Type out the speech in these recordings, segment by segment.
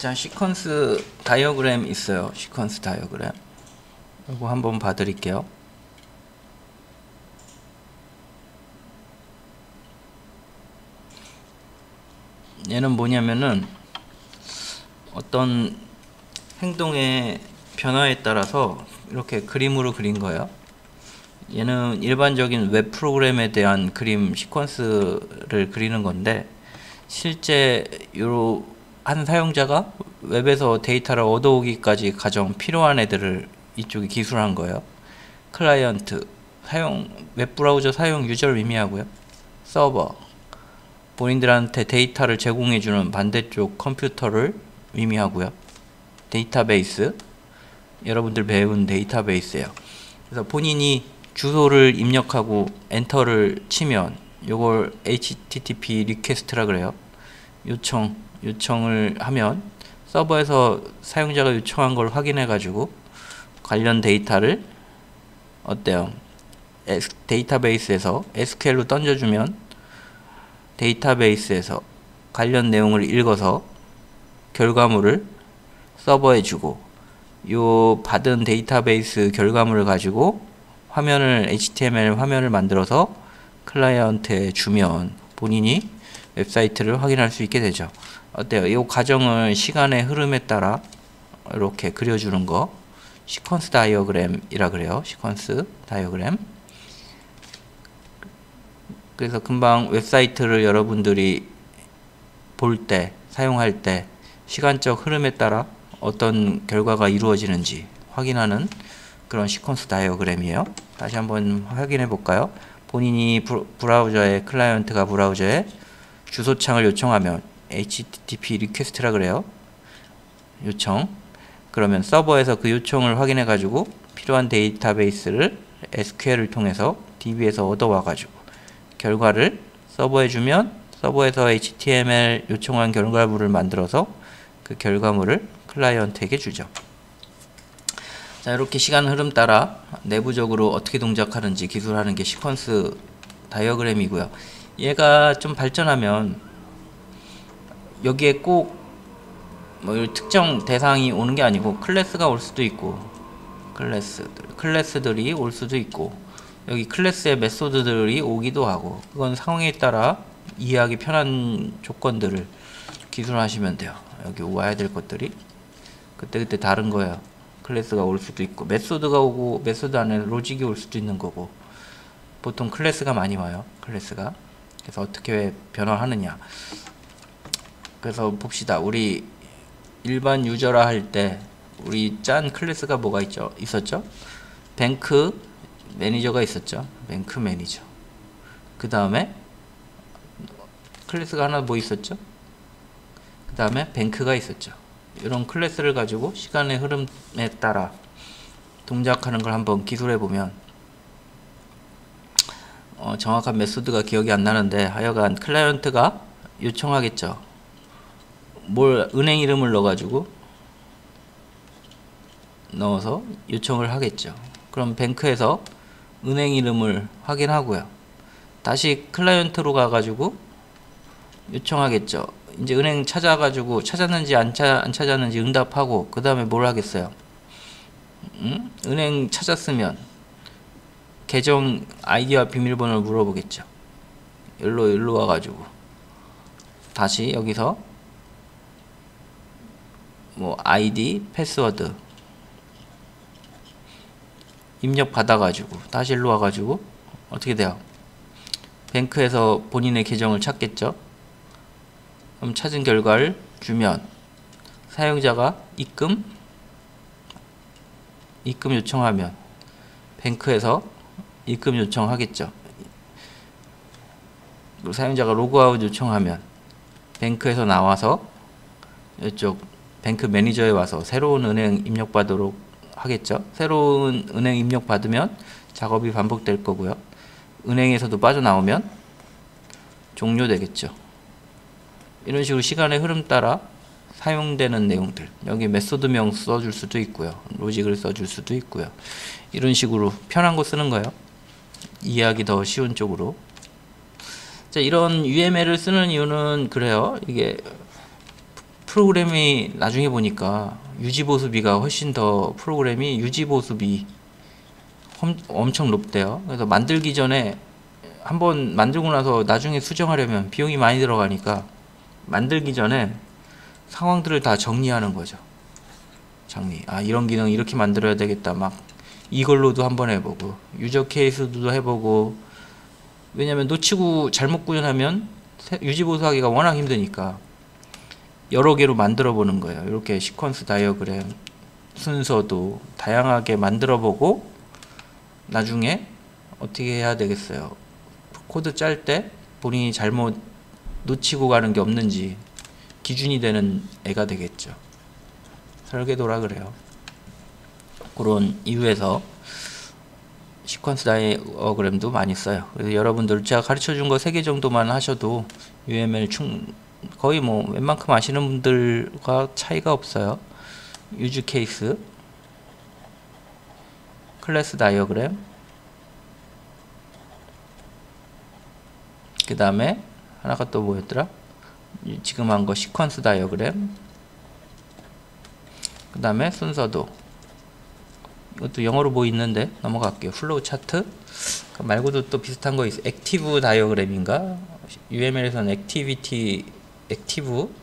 자, 시퀀스 다이어그램 있어요. 시퀀스 다이어그램. 이거 한번 봐드릴게요. 얘는 뭐냐면은 어떤 행동의 변화에 따라서 이렇게 그림으로 그린 거예요. 얘는 일반적인 웹 프로그램에 대한 그림 시퀀스를 그리는 건데, 실제 요 한 사용자가 웹에서 데이터를 얻어오기까지 가장 필요한 애들을 이쪽에 기술한 거예요. 클라이언트, 웹 브라우저 사용 유저를 의미하고요. 서버, 본인들한테 데이터를 제공해주는 반대쪽 컴퓨터를 의미하고요. 데이터베이스, 여러분들 배운 데이터베이스예요. 그래서 본인이 주소를 입력하고 엔터를 치면 요걸 HTTP 리퀘스트라 그래요. 요청을 하면 서버에서 사용자가 요청한 걸 확인해 가지고 관련 데이터를 데이터베이스에서 SQL로 던져주면 데이터베이스에서 관련 내용을 읽어서 결과물을 서버에 주고, 요 받은 데이터베이스 결과물을 가지고 HTML 화면을 만들어서 클라이언트에 주면 본인이 웹사이트를 확인할 수 있게 되죠. 어때요? 이 과정을 시간의 흐름에 따라 이렇게 그려주는 거 시퀀스 다이어그램이라 그래요. 시퀀스 다이어그램. 그래서 금방 웹사이트를 여러분들이 볼 때, 사용할 때 시간적 흐름에 따라 어떤 결과가 이루어지는지 확인하는 그런 시퀀스 다이어그램이에요. 다시 한번 확인해 볼까요? 본인이 브라우저에, 클라이언트가 브라우저에 주소창을 요청하면 HTTP 리퀘스트라 그래요. 요청. 그러면 서버에서 그 요청을 확인해 가지고 필요한 데이터베이스를 SQL을 통해서 DB에서 얻어와 가지고 결과를 서버에 주면 서버에서 HTML 요청한 결과물을 만들어서 그 결과물을 클라이언트에게 주죠. 자, 이렇게 시간 흐름 따라 내부적으로 어떻게 동작하는지 기술하는 게 시퀀스 다이어그램이고요. 얘가 좀 발전하면 여기에 꼭 뭐 특정 대상이 오는 게 아니고 클래스가 올 수도 있고, 클래스들이 올 수도 있고, 여기 클래스의 메소드들이 오기도 하고, 그건 상황에 따라 이해하기 편한 조건들을 기술하시면 돼요. 여기 와야 될 것들이 그때 다른 거예요. 클래스가 올 수도 있고, 메소드가 오고, 메소드 안에 로직이 올 수도 있는 거고, 보통 클래스가 많이 와요. 클래스가. 그래서 어떻게 변화하느냐. 그래서 봅시다. 우리 일반 유저라 할 때 우리 짠 클래스가 뭐가 있었죠? 뱅크 매니저가 있었죠. 뱅크 매니저. 그 다음에 클래스가 하나 뭐 있었죠? 그 다음에 뱅크가 있었죠. 이런 클래스를 가지고 시간의 흐름에 따라 동작하는 걸 한번 기술해 보면, 정확한 메소드가 기억이 안 나는데 하여간 클라이언트가 요청하겠죠. 은행 이름을 넣어서 요청을 하겠죠. 그럼 뱅크에서 은행 이름을 확인하고요. 다시 클라이언트로 가가지고 요청하겠죠. 이제 은행 찾아가지고 찾았는지 안 찾았는지 응답하고, 그 다음에 뭘 하겠어요? 은행 찾았으면 계정 아이디와 비밀번호를 물어보겠죠. 일로 와가지고 다시 여기서 뭐 아이디, 패스워드 입력 받아가지고 다시 일로 와가지고 어떻게 돼요? 뱅크에서 본인의 계정을 찾겠죠. 그럼 찾은 결과를 주면 사용자가 입금 요청하면 뱅크에서 입금 요청하겠죠. 그리고 사용자가 로그아웃 요청하면 뱅크에서 나와서 이쪽 뱅크 매니저에 와서 새로운 은행 입력받도록 하겠죠. 새로운 은행 입력받으면 작업이 반복될 거고요. 은행에서도 빠져나오면 종료되겠죠. 이런 식으로 시간의 흐름 따라 사용되는 내용들, 여기 메소드명 써줄 수도 있고요. 로직을 써줄 수도 있고요. 이런 식으로 편한 거 쓰는 거예요. 이해하기 더 쉬운 쪽으로. 자, 이런 UML을 쓰는 이유는 그래요. 이게 프로그램이 나중에 보니까 유지보수비가 훨씬 더 프로그램이 유지보수비 엄청 높대요. 그래서 만들기 전에 한번 만들고 나서 나중에 수정하려면 비용이 많이 들어가니까 만들기 전에 상황들을 다 정리하는 거죠. 이런 기능 이렇게 만들어야 되겠다. 막 이걸로도 한번 해보고 유저 케이스도 해보고, 왜냐면 놓치고 잘못 구현하면 유지보수하기가 워낙 힘드니까 여러 개로 만들어 보는 거예요. 이렇게 시퀀스 다이어그램 순서도 다양하게 만들어 보고 나중에 어떻게 해야 되겠어요. 코드 짤 때 본인이 잘못 놓치고 가는 게 없는지 기준이 되는 애가 되겠죠. 설계도라 그래요. 그런 이유에서 시퀀스 다이어그램도 많이 써요. 그래서 여러분들 제가 가르쳐 준 거 3개 정도만 하셔도 UML 거의 뭐 웬만큼 아시는 분들과 차이가 없어요. 유즈 케이스, 클래스 다이어그램, 그 다음에 하나가 또 뭐였더라? 지금 한 거 시퀀스 다이어그램, 그 다음에 순서도, 이것도 영어로 뭐 있는데 넘어갈게요. 플로우 차트 말고도 또 비슷한 거 있어요. 액티브 다이어그램인가? UML에서는 액티브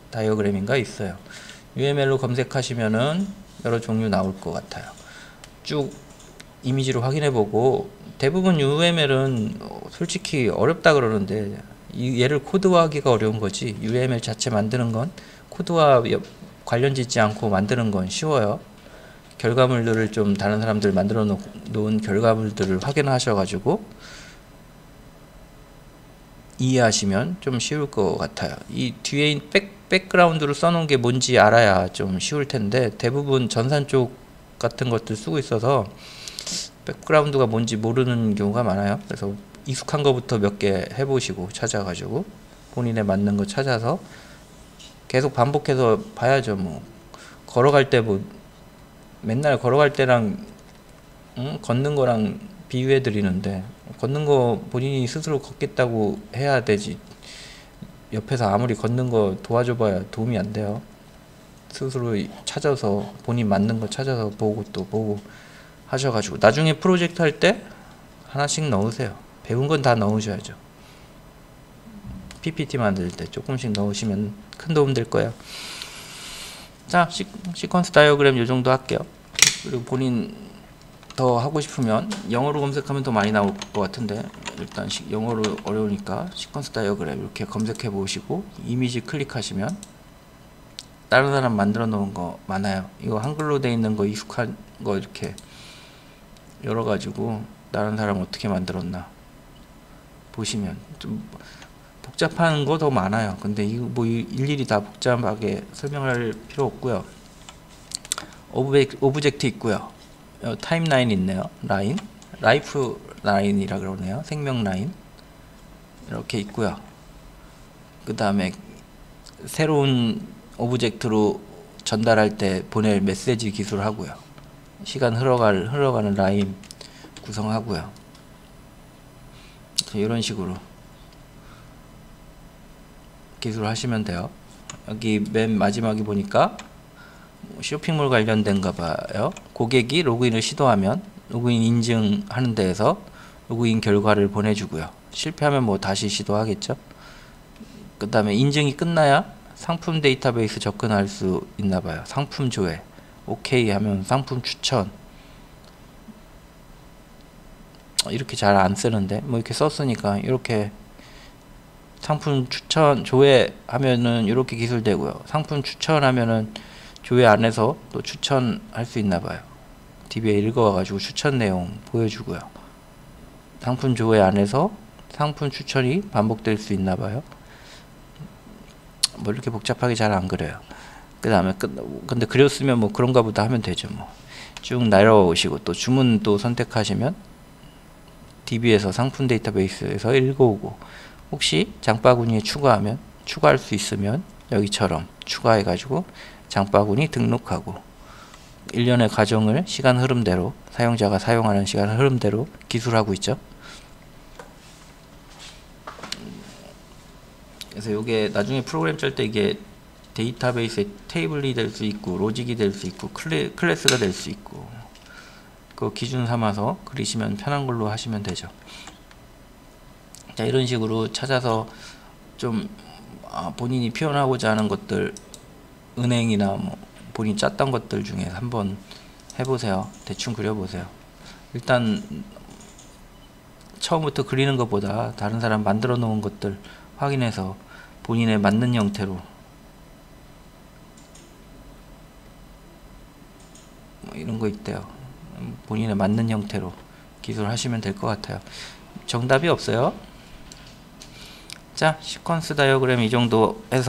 다이어그램인가 있어요. UML로 검색하시면은 여러 종류 나올 것 같아요. 쭉 이미지로 확인해보고, 대부분 UML은 솔직히 어렵다 그러는데 얘를 코드화하기가 어려운 거지, UML 자체 만드는 건 코드와 관련 짓지 않고 만드는 건 쉬워요. 결과물들을 좀 다른 사람들 만들어 놓은 결과물들을 확인하셔가지고 이해하시면 좀 쉬울 것 같아요. 이 뒤에 백그라운드를 써놓은 게 뭔지 알아야 좀 쉬울 텐데 대부분 전산 쪽 같은 것들 쓰고 있어서 백그라운드가 뭔지 모르는 경우가 많아요. 그래서 익숙한 거부터 몇 개 해보시고 찾아가지고 본인에 맞는 거 찾아서 계속 반복해서 봐야죠. 뭐 걸어갈 때 뭐 맨날 걸어갈 때랑 걷는 거랑 비유해 드리는데, 걷는 거 본인이 스스로 걷겠다고 해야 되지 옆에서 아무리 걷는 거 도와줘 봐야 도움이 안 돼요. 스스로 찾아서 본인 맞는 거 찾아서 보고 또 보고 하셔가지고 나중에 프로젝트 할 때 하나씩 넣으세요. 배운 건 다 넣으셔야죠. PPT 만들 때 조금씩 넣으시면 큰 도움 될 거예요. 자, 시퀀스 다이어그램 요 정도 할게요. 그리고 본인 더 하고 싶으면 영어로 검색하면 더 많이 나올 것 같은데 일단 영어로 어려우니까 시퀀스 다이어그램 이렇게 검색해 보시고 이미지 클릭하시면 다른 사람 만들어 놓은 거 많아요. 이거 한글로 돼 있는 거 익숙한 거 이렇게 열어가지고 다른 사람 어떻게 만들었나 보시면 좀 복잡한 거 더 많아요. 근데 이거 뭐 일일이 다 복잡하게 설명할 필요 없고요. 오브젝트 있고요. 타임라인 있네요. 라이프 라인이라 그러네요. 생명 라인 이렇게 있고요. 그 다음에 새로운 오브젝트로 전달할 때 보낼 메시지 기술하고요. 시간 흘러가는 라인 구성하고요. 이런 식으로 기술을 하시면 돼요. 여기 맨 마지막에 보니까 쇼핑몰 관련된가 봐요. 고객이 로그인을 시도하면 로그인 인증하는 데에서 로그인 결과를 보내주고요. 실패하면 뭐 다시 시도하겠죠. 그 다음에 인증이 끝나야 상품 데이터베이스 접근할 수 있나 봐요. 상품 조회 오케이 하면 상품 추천, 이렇게 잘 안 쓰는데 뭐 이렇게 썼으니까 이렇게 상품 추천 조회하면은 이렇게 기술되고요. 상품 추천하면은 조회 안에서 또 추천할 수 있나 봐요. DB에 읽어와가지고 추천 내용 보여주고요. 상품 조회 안에서 상품 추천이 반복될 수 있나 봐요. 뭐 이렇게 복잡하게 잘 안 그려요. 그 다음에 근데 그렸으면 뭐 그런가 보다 하면 되죠. 뭐 쭉 내려오시고 또 주문 또 선택하시면 DB에서 상품 데이터베이스에서 읽어오고, 혹시 장바구니에 추가할 수 있으면 여기처럼 추가해 가지고 장바구니 등록하고 일련의 과정을 시간 흐름대로 사용자가 사용하는 시간 흐름대로 기술하고 있죠. 그래서 이게 나중에 프로그램 짤 때 이게 데이터베이스의 테이블이 될 수 있고 로직이 될 수 있고 클래스가 될 수 있고, 그 기준 삼아서 그리시면 편한 걸로 하시면 되죠. 자, 이런 식으로 찾아서 좀 본인이 표현하고자 하는 것들, 은행이나 뭐 본인이 짰던 것들 중에 한번 해보세요. 대충 그려보세요. 일단 처음부터 그리는 것보다 다른 사람 만들어 놓은 것들 확인해서 본인에 맞는 형태로, 뭐 이런 거 있대요. 본인에 맞는 형태로 기술하시면 될 것 같아요. 정답이 없어요. 자, 시퀀스 다이어그램 이 정도 해서